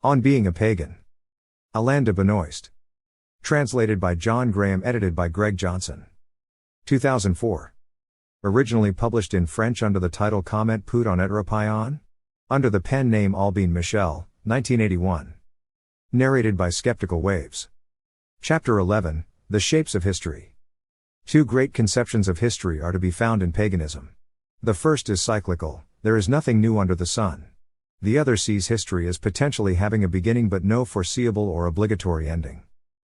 On Being a Pagan. Alain de Benoist. Translated by John Graham, edited by Greg Johnson. 2004. Originally published in French under the title Comment peut-on, étre, paien? Under the pen name Albin Michel, 1981. Narrated by Skeptical Waves. Chapter 11, The Shapes of History. Two great conceptions of history are to be found in paganism. The first is cyclical, there is nothing new under the sun. The other sees history as potentially having a beginning but no foreseeable or obligatory ending.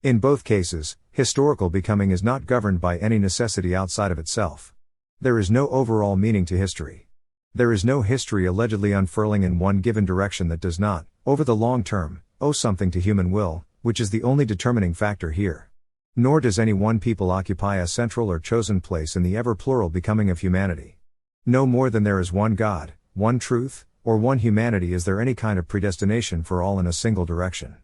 In both cases, historical becoming is not governed by any necessity outside of itself. There is no overall meaning to history. There is no history allegedly unfurling in one given direction that does not, over the long term, owe something to human will, which is the only determining factor here. Nor does any one people occupy a central or chosen place in the ever-plural becoming of humanity. No more than there is one God, one truth, or one humanity is there any kind of predestination for all in a single direction.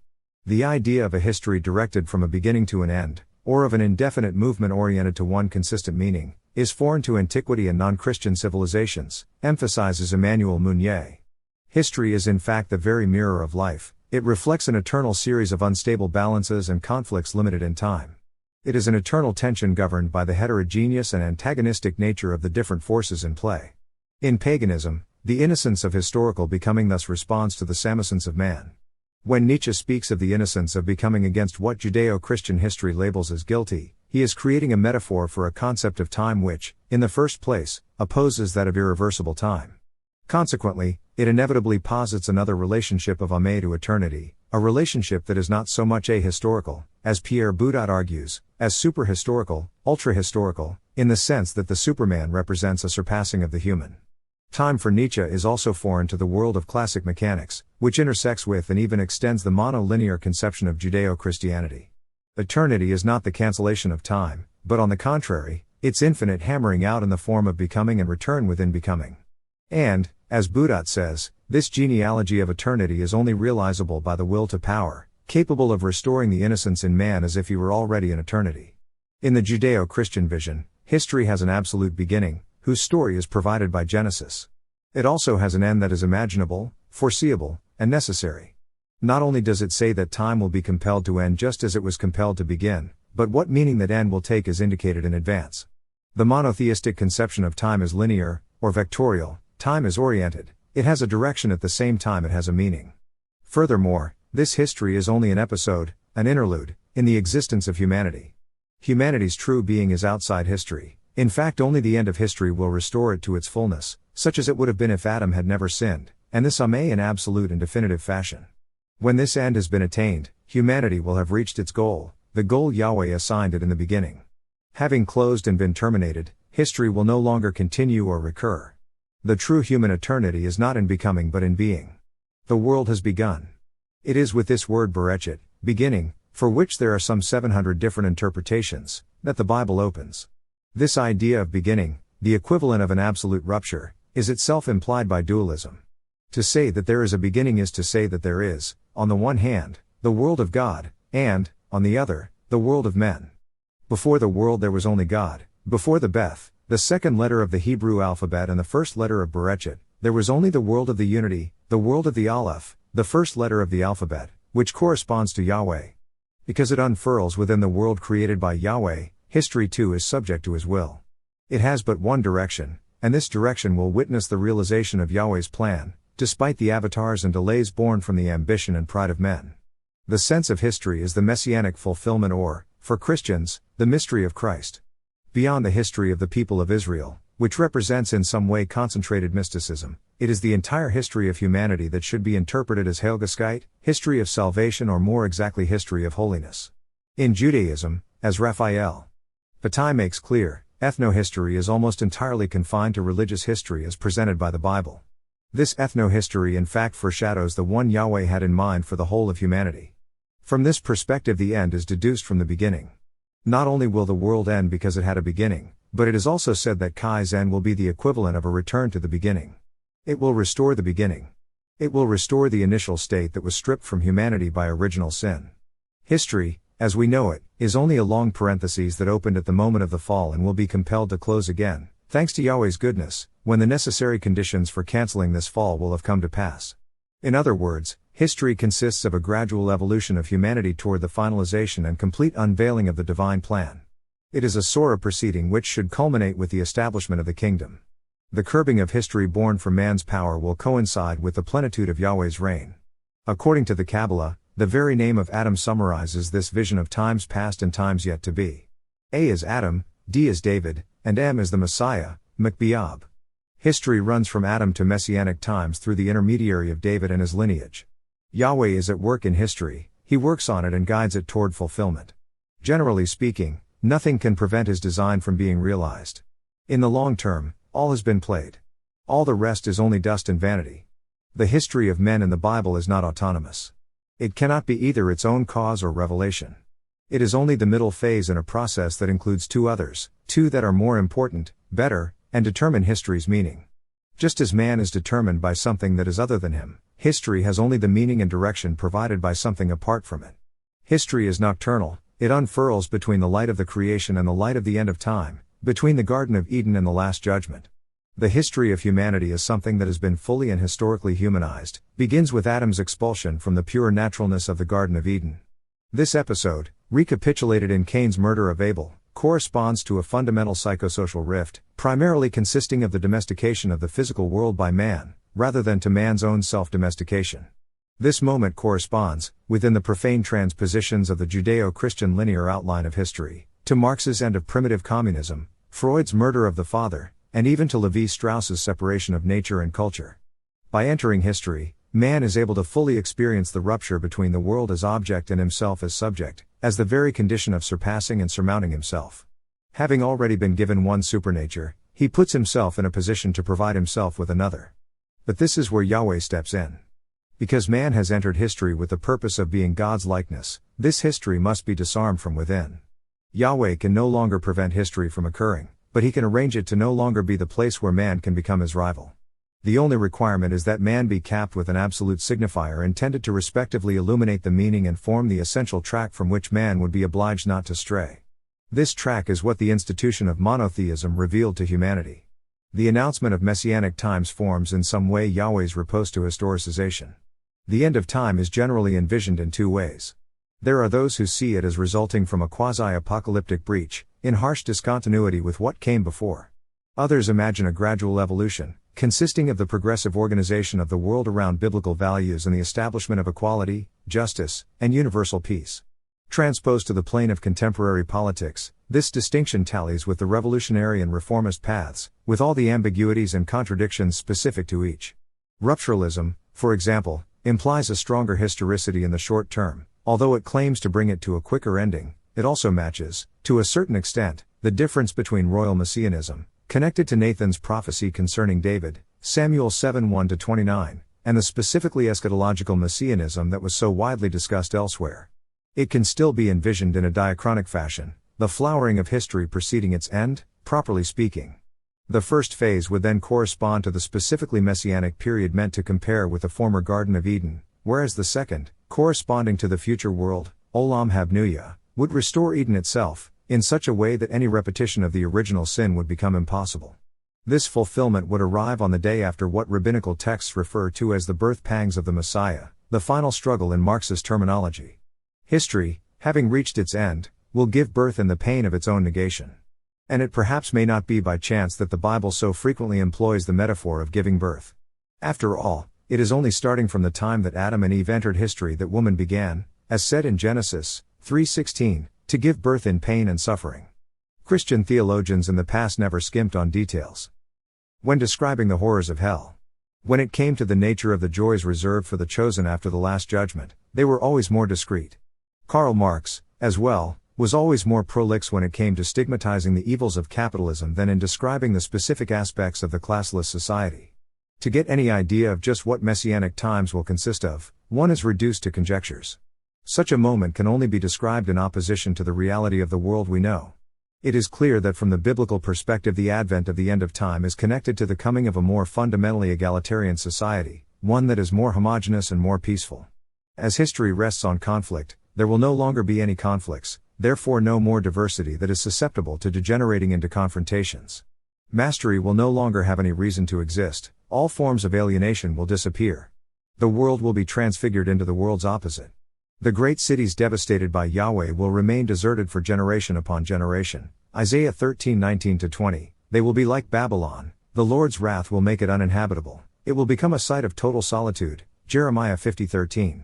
The idea of a history directed from a beginning to an end, or of an indefinite movement oriented to one consistent meaning, is foreign to antiquity and non-Christian civilizations, emphasizes Emmanuel Mounier. History is in fact the very mirror of life, it reflects an eternal series of unstable balances and conflicts limited in time. It is an eternal tension governed by the heterogeneous and antagonistic nature of the different forces in play. In paganism, the innocence of historical becoming thus responds to the samescence of man. When Nietzsche speaks of the innocence of becoming against what Judeo-Christian history labels as guilty, he is creating a metaphor for a concept of time which, in the first place, opposes that of irreversible time. Consequently, it inevitably posits another relationship of ame to eternity, a relationship that is not so much ahistorical, as Pierre Boudot argues, as superhistorical, ultra-historical, in the sense that the Superman represents a surpassing of the human. Time for Nietzsche is also foreign to the world of classic mechanics, which intersects with and even extends the monolinear conception of Judeo-Christianity. Eternity is not the cancellation of time, but on the contrary, its infinite hammering out in the form of becoming and return within becoming. And, as Boudot says, this genealogy of eternity is only realizable by the will to power, capable of restoring the innocence in man as if he were already in eternity. In the Judeo-Christian vision, history has an absolute beginning, whose story is provided by Genesis. It also has an end that is imaginable, foreseeable, and necessary. Not only does it say that time will be compelled to end just as it was compelled to begin, but what meaning that end will take is indicated in advance. The monotheistic conception of time is linear, or vectorial, time is oriented, it has a direction at the same time it has a meaning. Furthermore, this history is only an episode, an interlude, in the existence of humanity. Humanity's true being is outside history. In fact, only the end of history will restore it to its fullness, such as it would have been if Adam had never sinned, and this ame in absolute and definitive fashion. When this end has been attained, humanity will have reached its goal, the goal Yahweh assigned it in the beginning. Having closed and been terminated, history will no longer continue or recur. The true human eternity is not in becoming but in being. The world has begun. It is with this word bereshit, beginning, for which there are some 700 different interpretations, that the Bible opens. This idea of beginning, the equivalent of an absolute rupture, is itself implied by dualism. To say that there is a beginning is to say that there is, on the one hand, the world of God, and, on the other, the world of men. Before the world there was only God, before the Beth, the second letter of the Hebrew alphabet and the first letter of Bereshit, there was only the world of the unity, the world of the Aleph, the first letter of the alphabet, which corresponds to Yahweh. Because it unfurls within the world created by Yahweh, history too is subject to his will. It has but one direction, and this direction will witness the realization of Yahweh's plan, despite the avatars and delays born from the ambition and pride of men. The sense of history is the Messianic fulfillment or, for Christians, the mystery of Christ. Beyond the history of the people of Israel, which represents in some way concentrated mysticism, it is the entire history of humanity that should be interpreted as Heilgeskite, history of salvation, or more exactly history of holiness. In Judaism, as Raphael Patai makes clear, ethnohistory is almost entirely confined to religious history as presented by the Bible. This ethnohistory in fact foreshadows the one Yahweh had in mind for the whole of humanity. From this perspective the end is deduced from the beginning. Not only will the world end because it had a beginning, but it is also said that Kai's end will be the equivalent of a return to the beginning. It will restore the beginning. It will restore the initial state that was stripped from humanity by original sin. History, as we know it, is only a long parenthesis that opened at the moment of the fall and will be compelled to close again, thanks to Yahweh's goodness, when the necessary conditions for canceling this fall will have come to pass. In other words, History consists of a gradual evolution of humanity toward the finalization and complete unveiling of the divine plan. It is a Sora proceeding which should culminate with the establishment of the kingdom. The curbing of history born from man's power will coincide with the plenitude of Yahweh's reign. According to the Kabbalah, the very name of Adam summarizes this vision of times past and times yet to be. A is Adam, D is David, and M is the Messiah, Machbiab. History runs from Adam to Messianic times through the intermediary of David and his lineage. Yahweh is at work in history, he works on it and guides it toward fulfillment. Generally speaking, nothing can prevent his design from being realized. In the long term, all has been played. All the rest is only dust and vanity. The history of men in the Bible is not autonomous. It cannot be either its own cause or revelation. It is only the middle phase in a process that includes two others, two that are more important, better, and determine history's meaning. Just as man is determined by something that is other than him, history has only the meaning and direction provided by something apart from it. History is nocturnal, it unfurls between the light of the creation and the light of the end of time, between the Garden of Eden and the Last Judgment. The history of humanity is something that has been fully and historically humanized, begins with Adam's expulsion from the pure naturalness of the Garden of Eden. This episode, recapitulated in Cain's murder of Abel, corresponds to a fundamental psychosocial rift, primarily consisting of the domestication of the physical world by man, rather than to man's own self-domestication. This moment corresponds, within the profane transpositions of the Judeo-Christian linear outline of history, to Marx's end of primitive communism, Freud's murder of the father, and even to Levi-Strauss's separation of nature and culture. By entering history, man is able to fully experience the rupture between the world as object and himself as subject, as the very condition of surpassing and surmounting himself. Having already been given one supernature, he puts himself in a position to provide himself with another. But this is where Yahweh steps in. Because man has entered history with the purpose of being God's likeness, this history must be disarmed from within. Yahweh can no longer prevent history from occurring, but he can arrange it to no longer be the place where man can become his rival. The only requirement is that man be capped with an absolute signifier intended to respectively illuminate the meaning and form the essential track from which man would be obliged not to stray. This track is what the institution of monotheism revealed to humanity. The announcement of Messianic times forms in some way Yahweh's riposte to historicization. The end of time is generally envisioned in two ways. There are those who see it as resulting from a quasi-apocalyptic breach, in harsh discontinuity with what came before. Others imagine a gradual evolution, consisting of the progressive organization of the world around biblical values and the establishment of equality, justice, and universal peace. Transposed to the plane of contemporary politics, this distinction tallies with the revolutionary and reformist paths, with all the ambiguities and contradictions specific to each. Rupturalism, for example, implies a stronger historicity in the short term, although it claims to bring it to a quicker ending. It also matches, to a certain extent, the difference between royal messianism, connected to Nathan's prophecy concerning David, Samuel 7:1-29, and the specifically eschatological messianism that was so widely discussed elsewhere. It can still be envisioned in a diachronic fashion, the flowering of history preceding its end, properly speaking. The first phase would then correspond to the specifically messianic period meant to compare with the former Garden of Eden, whereas the second, corresponding to the future world, Olam Habnuya, would restore Eden itself, in such a way that any repetition of the original sin would become impossible. This fulfillment would arrive on the day after what rabbinical texts refer to as the birth pangs of the Messiah, the final struggle in Marxist terminology. History, having reached its end, will give birth in the pain of its own negation. And it perhaps may not be by chance that the Bible so frequently employs the metaphor of giving birth. After all, it is only starting from the time that Adam and Eve entered history that woman began, as said in Genesis 3:16, to give birth in pain and suffering. Christian theologians in the past never skimped on details. When describing the horrors of hell, when it came to the nature of the joys reserved for the chosen after the Last Judgment, they were always more discreet. Karl Marx, as well, was always more prolix when it came to stigmatizing the evils of capitalism than in describing the specific aspects of the classless society. To get any idea of just what Messianic times will consist of, one is reduced to conjectures. Such a moment can only be described in opposition to the reality of the world we know. It is clear that from the biblical perspective the advent of the end of time is connected to the coming of a more fundamentally egalitarian society, one that is more homogeneous and more peaceful. As history rests on conflict, there will no longer be any conflicts, therefore no more diversity that is susceptible to degenerating into confrontations. Mastery will no longer have any reason to exist, all forms of alienation will disappear. The world will be transfigured into the world's opposite. The great cities devastated by Yahweh will remain deserted for generation upon generation. Isaiah 13:19-20. They will be like Babylon. The Lord's wrath will make it uninhabitable. It will become a site of total solitude. Jeremiah 50:13.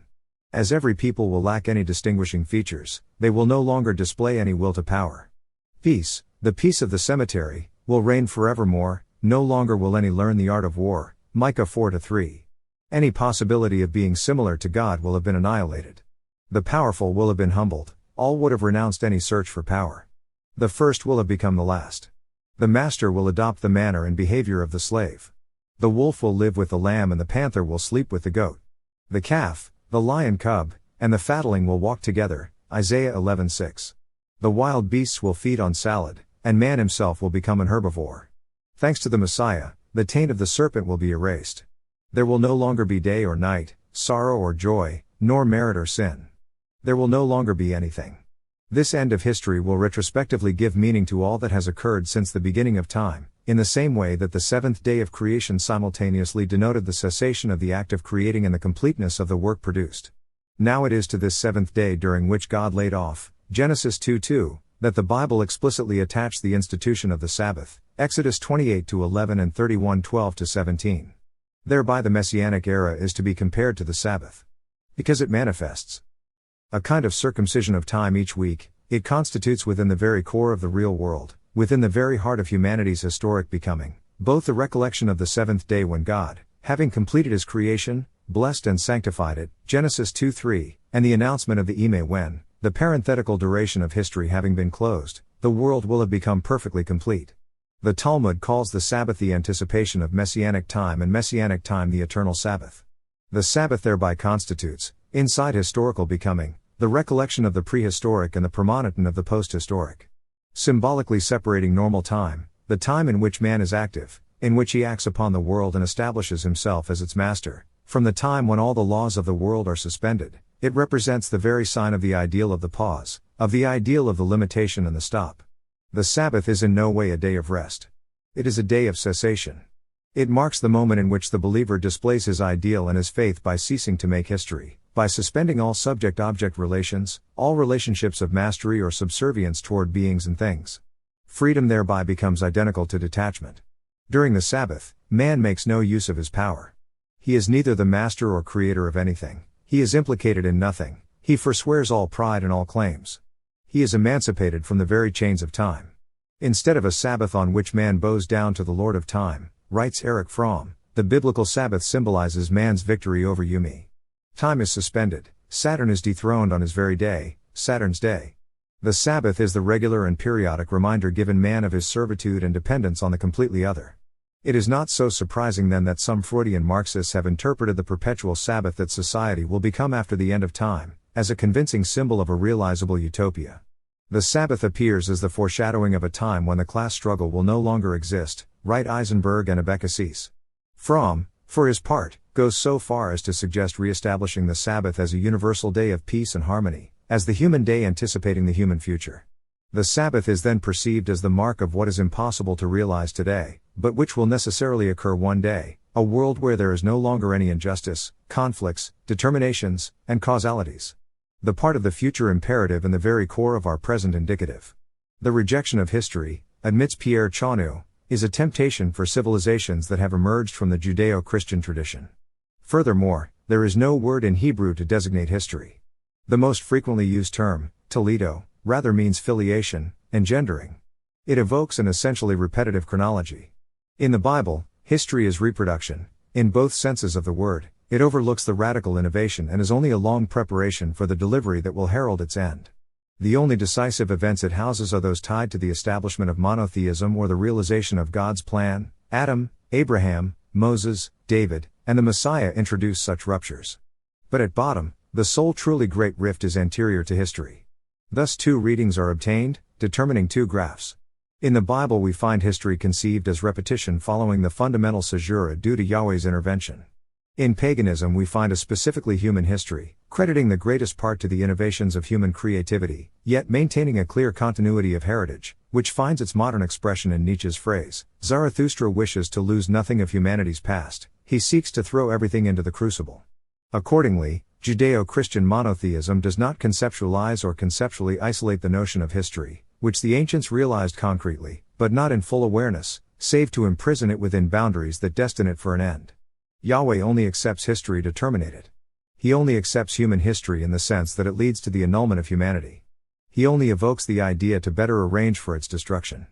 As every people will lack any distinguishing features, they will no longer display any will to power. Peace, the peace of the cemetery, will reign forevermore. No longer will any learn the art of war. Micah 4:3. Any possibility of being similar to God will have been annihilated. The powerful will have been humbled. All would have renounced any search for power. The first will have become the last. The master will adopt the manner and behavior of the slave. The wolf will live with the lamb and the panther will sleep with the goat. The calf, the lion cub, and the fatling will walk together. Isaiah 11:6. The wild beasts will feed on salad, and man himself will become an herbivore. Thanks to the Messiah, the taint of the serpent will be erased. There will no longer be day or night, sorrow or joy, nor merit or sin. There will no longer be anything. This end of history will retrospectively give meaning to all that has occurred since the beginning of time, in the same way that the seventh day of creation simultaneously denoted the cessation of the act of creating and the completeness of the work produced. Now it is to this seventh day during which God laid off, Genesis 2:2, that the Bible explicitly attached the institution of the Sabbath, Exodus 28:11 and 31:12-17. Thereby the Messianic era is to be compared to the Sabbath. Because it manifests a kind of circumcision of time each week, it constitutes within the very core of the real world, within the very heart of humanity's historic becoming, both the recollection of the seventh day when God, having completed his creation, blessed and sanctified it, Genesis 2:3, and the announcement of the Ime when, the parenthetical duration of history having been closed, the world will have become perfectly complete. The Talmud calls the Sabbath the anticipation of Messianic time and Messianic time the eternal Sabbath. The Sabbath thereby constitutes, inside historical becoming, the recollection of the prehistoric and the premonition of the post-historic. Symbolically separating normal time, the time in which man is active, in which he acts upon the world and establishes himself as its master, from the time when all the laws of the world are suspended, it represents the very sign of the ideal of the pause, of the ideal of the limitation and the stop. The Sabbath is in no way a day of rest. It is a day of cessation. It marks the moment in which the believer displays his ideal and his faith by ceasing to make history, by suspending all subject-object relations, all relationships of mastery or subservience toward beings and things. Freedom thereby becomes identical to detachment. During the Sabbath, man makes no use of his power. He is neither the master or creator of anything, he is implicated in nothing, he forswears all pride and all claims. He is emancipated from the very chains of time. Instead of a Sabbath on which man bows down to the Lord of time, writes Erich Fromm, the biblical Sabbath symbolizes man's victory over Yumi. Time is suspended, Saturn is dethroned on his very day, Saturn's day. The Sabbath is the regular and periodic reminder given man of his servitude and dependence on the completely other. It is not so surprising then that some Freudian Marxists have interpreted the perpetual Sabbath that society will become after the end of time, as a convincing symbol of a realizable utopia. The Sabbath appears as the foreshadowing of a time when the class struggle will no longer exist, write Eisenberg and Abekassis. Fromm, for his part, goes so far as to suggest re-establishing the Sabbath as a universal day of peace and harmony, as the human day anticipating the human future. The Sabbath is then perceived as the mark of what is impossible to realize today, but which will necessarily occur one day, a world where there is no longer any injustice, conflicts, determinations, and causalities. The part of the future imperative and the very core of our present indicative. The rejection of history, admits Pierre Chanu, is a temptation for civilizations that have emerged from the Judeo-Christian tradition. Furthermore, there is no word in Hebrew to designate history. The most frequently used term, Toledo, rather means filiation, engendering. It evokes an essentially repetitive chronology. In the Bible, history is reproduction, in both senses of the word. It overlooks the radical innovation and is only a long preparation for the delivery that will herald its end. The only decisive events it houses are those tied to the establishment of monotheism or the realization of God's plan. Adam, Abraham, Moses, David, and the Messiah introduce such ruptures. But at bottom, the sole truly great rift is anterior to history. Thus two readings are obtained, determining two graphs. In the Bible we find history conceived as repetition following the fundamental caesura due to Yahweh's intervention. In paganism we find a specifically human history, crediting the greatest part to the innovations of human creativity, yet maintaining a clear continuity of heritage, which finds its modern expression in Nietzsche's phrase, Zarathustra wishes to lose nothing of humanity's past, he seeks to throw everything into the crucible. Accordingly, Judeo-Christian monotheism does not conceptualize or conceptually isolate the notion of history, which the ancients realized concretely, but not in full awareness, save to imprison it within boundaries that destine it for an end. Yahweh only accepts history to terminate it. He only accepts human history in the sense that it leads to the annulment of humanity. He only evokes the idea to better arrange for its destruction.